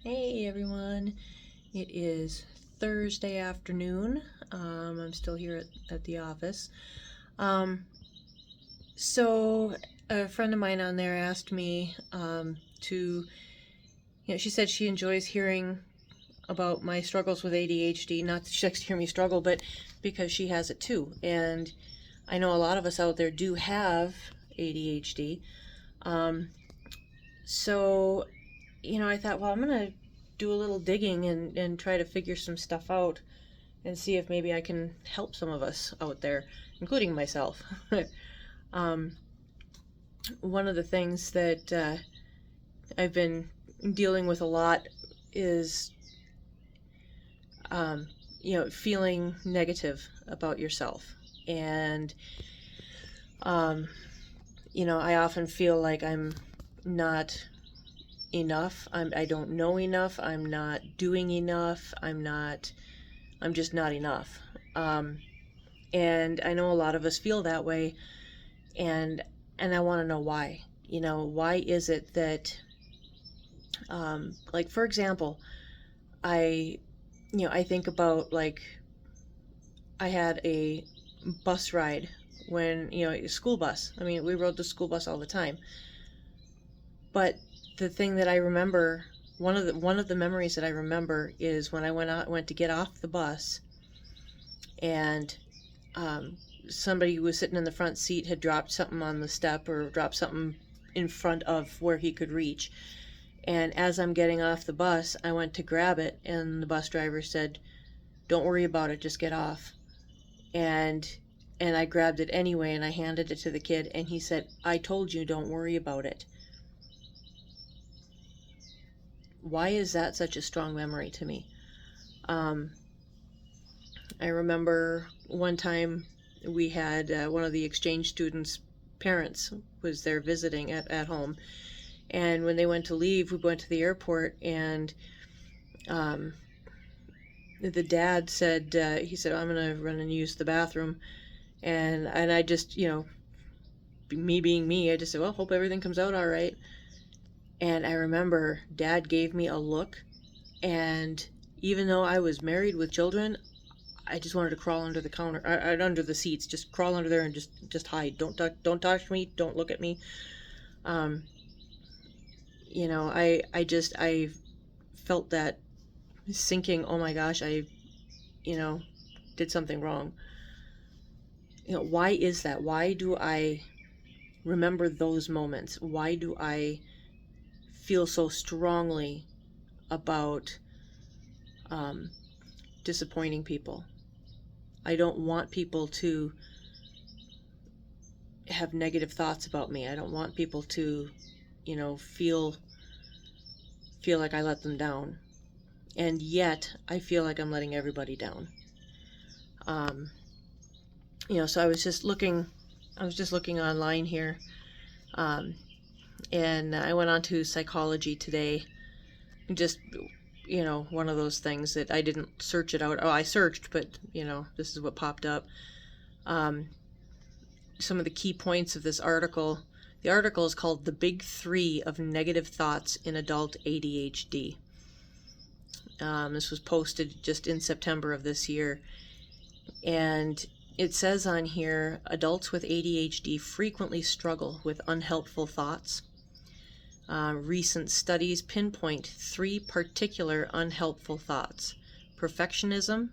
Hey everyone, it is Thursday afternoon. I'm still here at the office. Um, so a friend of mine on there asked me she said she enjoys hearing about my struggles with ADHD. Not that she likes to hear me struggle, but because she has it too. And I know a lot of us out there do have ADHD. Um, so I thought, well, I'm going to do a little digging and try to figure some stuff out and see if maybe I can help some of us out there, including myself. um, One of the things that I've been dealing with a lot is, feeling negative about yourself. And, I often feel like I'm not enough. I don't know enough. I'm not doing enough. I'm just not enough. And I know a lot of us feel that way, and I want to know why. Why is it that, like, for example, I think about, like, I had a bus ride when, school bus. I mean, we rode the school bus all the time. But the thing that I remember, one of the memories that I remember is when I went to get off the bus, and somebody who was sitting in the front seat had dropped something on the step or dropped something in front of where he could reach. And as I'm getting off the bus, I went to grab it, and the bus driver said, "Don't worry about it, just get off." And I grabbed it anyway, and I handed it to the kid, and he said, "I told you, don't worry about it." Why is that such a strong memory to me? I remember one time we had one of the exchange students' parents was there visiting at home. And when they went to leave, we went to the airport, and the dad said, he said, "I'm going to run and use the bathroom." And I just, me being me, I just said, "Well, hope everything comes out all right." And I remember Dad gave me a look, and even though I was married with children, I just wanted to crawl under the counter, under the seats, just crawl under there and just hide. Don't touch me. Don't look at me. I felt that sinking. Oh my gosh, I did something wrong. Why is that? Why do I remember those moments? Why do I feel so strongly about disappointing people? I don't want people to have negative thoughts about me. I don't want people to, feel like I let them down. And yet I feel like I'm letting everybody down. So I was just looking online here, and I went on to Psychology Today. Just, one of those things that I didn't search it out. Oh, I searched, but, this is what popped up. Some of the key points of this article. The article is called "The Big Three of Negative Thoughts in Adult ADHD." This was posted just in September of this year. And it says on here, adults with ADHD frequently struggle with unhelpful thoughts. Recent studies pinpoint three particular unhelpful thoughts: perfectionism,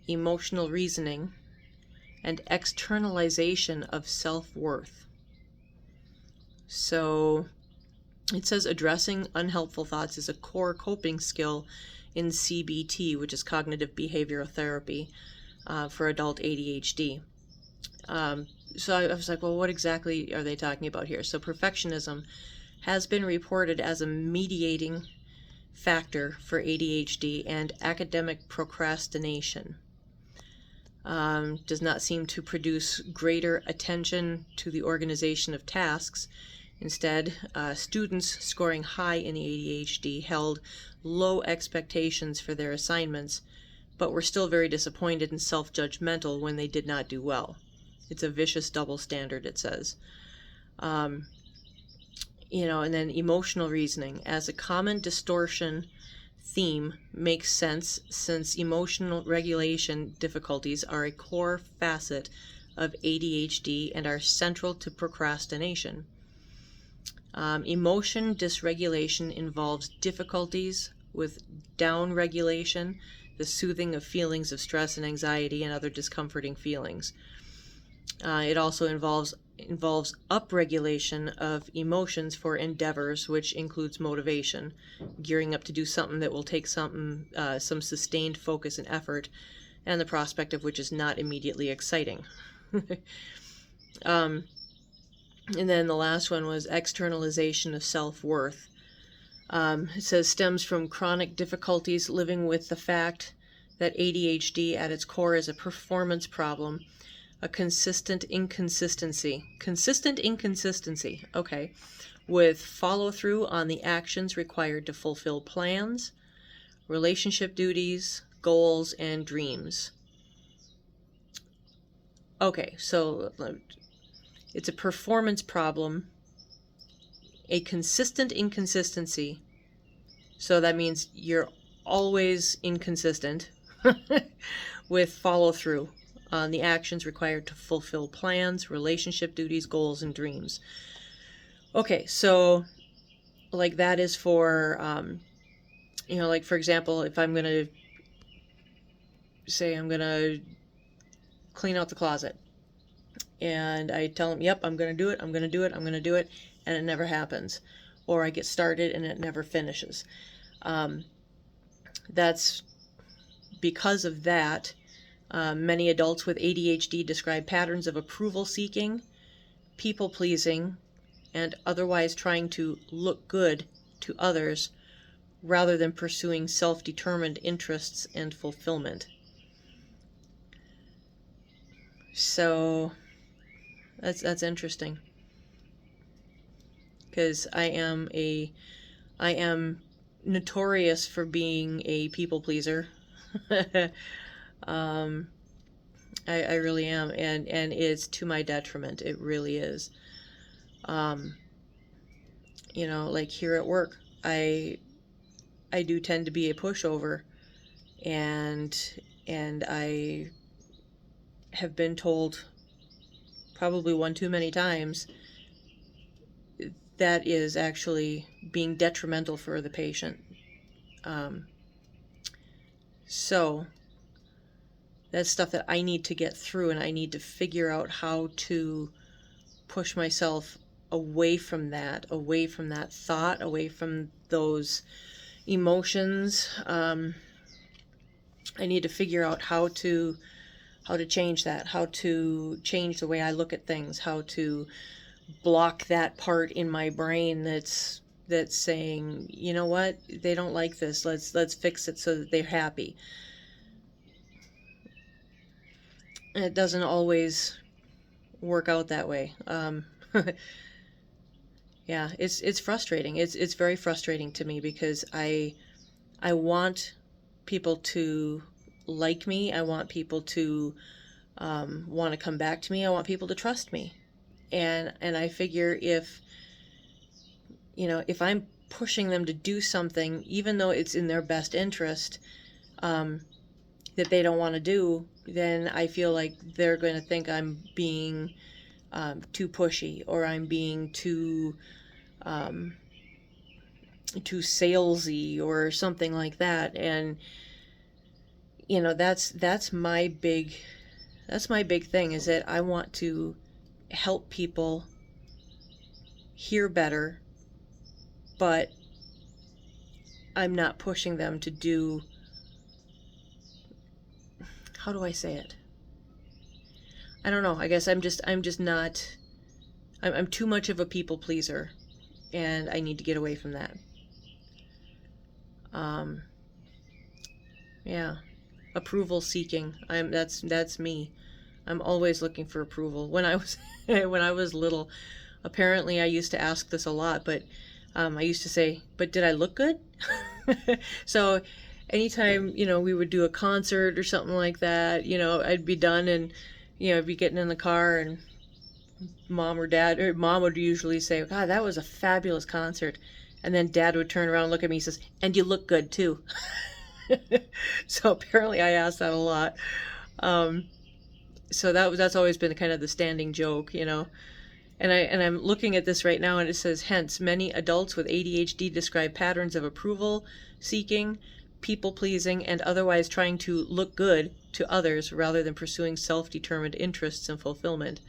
emotional reasoning, and externalization of self-worth. So it says addressing unhelpful thoughts is a core coping skill in CBT, which is cognitive behavioral therapy, for adult ADHD. So I was like, well, what exactly are they talking about here? So perfectionism has been reported as a mediating factor for ADHD, and academic procrastination does not seem to produce greater attention to the organization of tasks. Instead, students scoring high in ADHD held low expectations for their assignments, but were still very disappointed and self-judgmental when they did not do well. It's a vicious double standard, it says. And then emotional reasoning as a common distortion theme makes sense since emotional regulation difficulties are a core facet of ADHD and are central to procrastination. Emotion dysregulation involves difficulties with downregulation, the soothing of feelings of stress and anxiety and other discomforting feelings. It also involves upregulation of emotions for endeavors, which includes motivation, gearing up to do something that will take some sustained focus and effort, and the prospect of which is not immediately exciting. And then the last one was externalization of self-worth. It says stems from chronic difficulties living with the fact that ADHD at its core is a performance problem, a consistent inconsistency, okay, with follow-through on the actions required to fulfill plans, relationship duties, goals, and dreams. Okay, so it's a performance problem, a consistent inconsistency, so that means you're always inconsistent, with follow-through on the actions required to fulfill plans, relationship duties, goals, and dreams. Okay, so like that is for, like for example, if I'm going to say I'm going to clean out the closet, and I tell them, yep, I'm going to do it, I'm going to do it, I'm going to do it, and it never happens. Or I get started and it never finishes. That's because of that. Many adults with ADHD describe patterns of approval seeking, people pleasing, and otherwise trying to look good to others rather than pursuing self-determined interests and fulfillment. So that's interesting, because I am notorious for being a people pleaser. I really am, and it's to my detriment. It really is. Like here at work, I do tend to be a pushover, and I have been told probably one too many times that is actually being detrimental for the patient. So that's stuff that I need to get through, and I need to figure out how to push myself away from that thought, away from those emotions. I need to figure out how to change that, how to change the way I look at things, how to block that part in my brain that's saying, you know what, they don't like this, let's fix it so that they're happy. And it doesn't always work out that way. Yeah, it's frustrating. It's very frustrating to me, because I want people to like me. I want people to want to come back to me. I want people to trust me. And I figure if I'm pushing them to do something, even though it's in their best interest, that they don't want to do, then I feel like they're going to think I'm being too pushy, or I'm being too salesy or something like that. And that's my big thing, is that I want to help people hear better, but I'm not pushing them to do, how do I say it? I don't know. I guess I'm just not, I'm too much of a people pleaser, and I need to get away from that. Yeah. Approval seeking. That's me. I'm always looking for approval. When I was little, apparently I used to ask this a lot, but I used to say, but did I look good? So anytime, we would do a concert or something like that, I'd be done, and, I'd be getting in the car, and mom or dad, or mom would usually say, God, that was a fabulous concert. And then dad would turn around and look at me and says, and you look good too. So apparently I asked that a lot. Um, so that's always been kind of the standing joke, you know. And I'm looking at this right now, and it says, hence, many adults with ADHD describe patterns of approval seeking, people pleasing, and otherwise trying to look good to others rather than pursuing self-determined interests and fulfillment.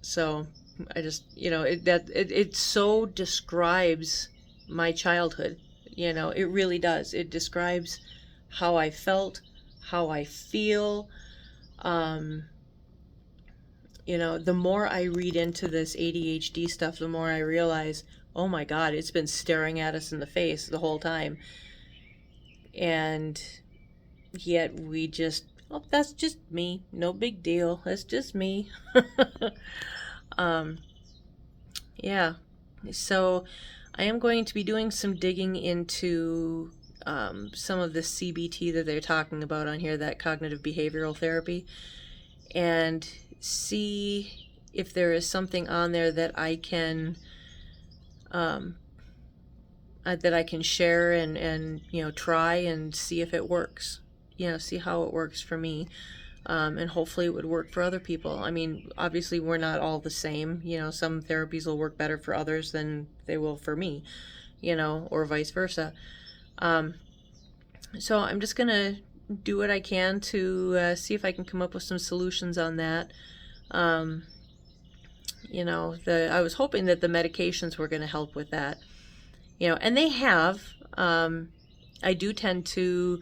So I just, you know, it so describes my childhood. You know, it really does. It describes how I felt, how I feel. You know, the more I read into this ADHD stuff, the more I realize, oh my God, it's been staring at us in the face the whole time. And yet we just, oh, that's just me. No big deal. That's just me. Yeah. So I am going to be doing some digging into some of the CBT that they're talking about on here, that cognitive behavioral therapy, and see if there is something on there that I can share and you know, try and see if it works. You know, see how it works for me. And hopefully it would work for other people. I mean, obviously we're not all the same. You know, some therapies will work better for others than they will for me, you know, or vice versa. So I'm just going to do what I can to see if I can come up with some solutions on that. You know, I was hoping that the medications were going to help with that. You know, and they have. I do tend to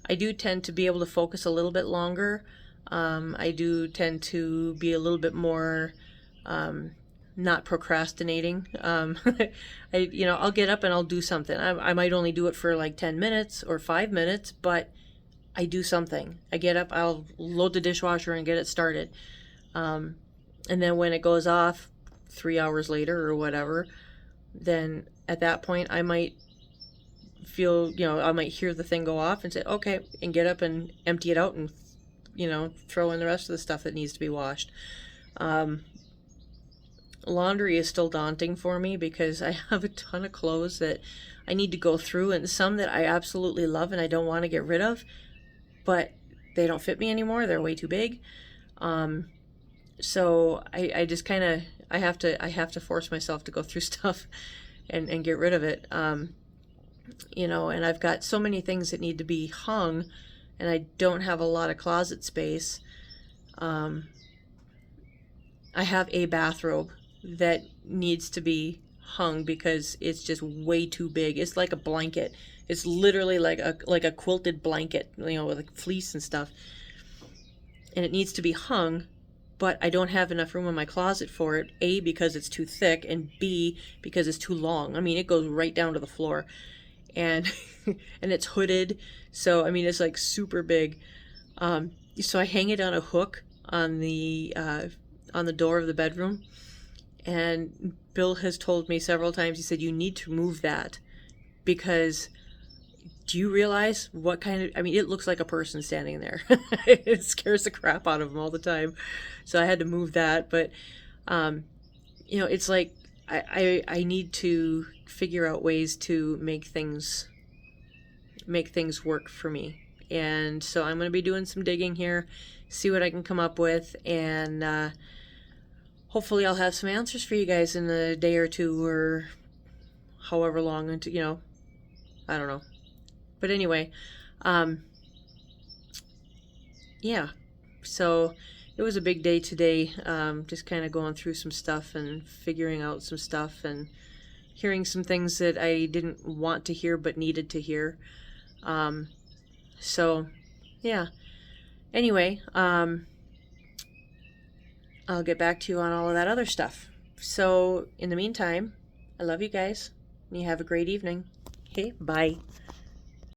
be able to focus a little bit longer. I do tend to be a little bit more not procrastinating. I'll get up and I'll do something. I might only do it for like 10 minutes or 5 minutes, but I do something. I get up, I'll load the dishwasher and get it started. And then when it goes off 3 hours later or whatever, then at that point I might feel, you know, I might hear the thing go off and say, okay, and get up and empty it out and, you know, throw in the rest of the stuff that needs to be washed. Laundry is still daunting for me because I have a ton of clothes that I need to go through, and some that I absolutely love and I don't want to get rid of, but they don't fit me anymore. They're way too big. So I just kind of, I have to force myself to go through stuff and get rid of it. You know, and I've got so many things that need to be hung, and I don't have a lot of closet space. I have a bathrobe that needs to be hung because it's just way too big. It's like a blanket. It's literally like a quilted blanket, you know, with a fleece and stuff. And it needs to be hung, but I don't have enough room in my closet for it. A, because it's too thick, and B, because it's too long. I mean, it goes right down to the floor. And and it's hooded, so I mean it's like super big. So I hang it on a hook on the door of the bedroom, and Bill has told me several times, he said, you need to move that, because do you realize what kind of, I mean, it looks like a person standing there. It scares the crap out of him all the time. So I had to move that. But you know, it's like I need to figure out ways to make things work for me. And so I'm going to be doing some digging here, see what I can come up with, and hopefully I'll have some answers for you guys in a day or two, or however long, until, you know, I don't know. But anyway, yeah, so it was a big day today, just kind of going through some stuff and figuring out some stuff and hearing some things that I didn't want to hear but needed to hear. So, yeah. Anyway, I'll get back to you on all of that other stuff. So, in the meantime, I love you guys, and you have a great evening. Okay, bye.